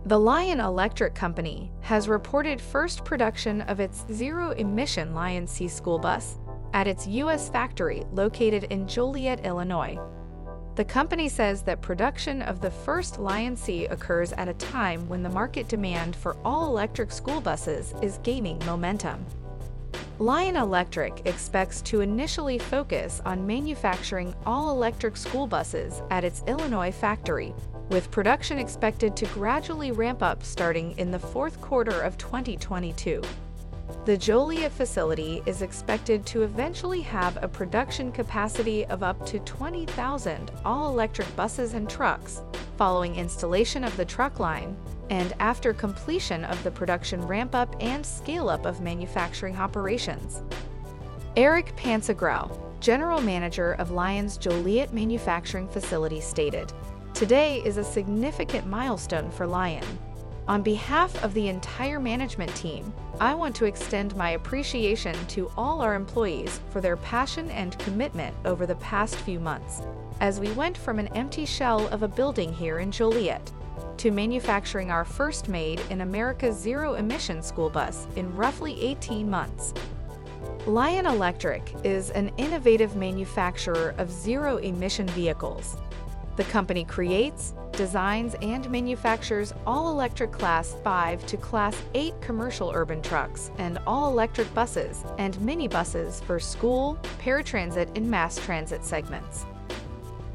The Lion Electric Company has reported first production of its zero-emission LionC school bus at its U.S. factory located in Joliet, Illinois. The company says that production of the first LionC occurs at a time when the market demand for all-electric school buses is gaining momentum. Lion Electric expects to initially focus on manufacturing all-electric school buses at its Illinois factory, with production expected to gradually ramp up starting in the fourth quarter of 2022. The Joliet facility is expected to eventually have a production capacity of up to 20,000 all-electric buses and trucks, following installation of the truck line, and after completion of the production ramp-up and scale-up of manufacturing operations. Eric Pansegrau, general manager of Lion's Joliet manufacturing facility, stated, "Today is a significant milestone for Lion. On behalf of the entire management team, I want to extend my appreciation to all our employees for their passion and commitment over the past few months, as we went from an empty shell of a building here in Joliet to manufacturing our first made-in-America zero-emission school bus in roughly 18 months. Lion Electric is an innovative manufacturer of zero-emission vehicles. The company creates, designs, and manufactures all-electric Class 5 to Class 8 commercial urban trucks and all-electric buses and minibuses for school, paratransit, and mass transit segments.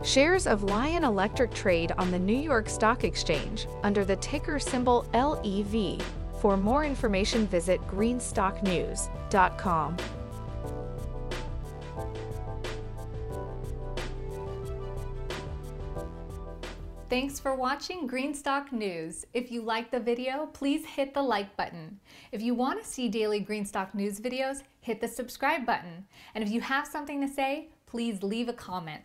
Shares of Lion Electric trade on the New York Stock Exchange under the ticker symbol LEV. For more information, visit greenstocknews.com. Thanks for watching Greenstock News. If you liked the video, please hit the like button. If you want to see daily Greenstock News videos, hit the subscribe button. And if you have something to say, please leave a comment.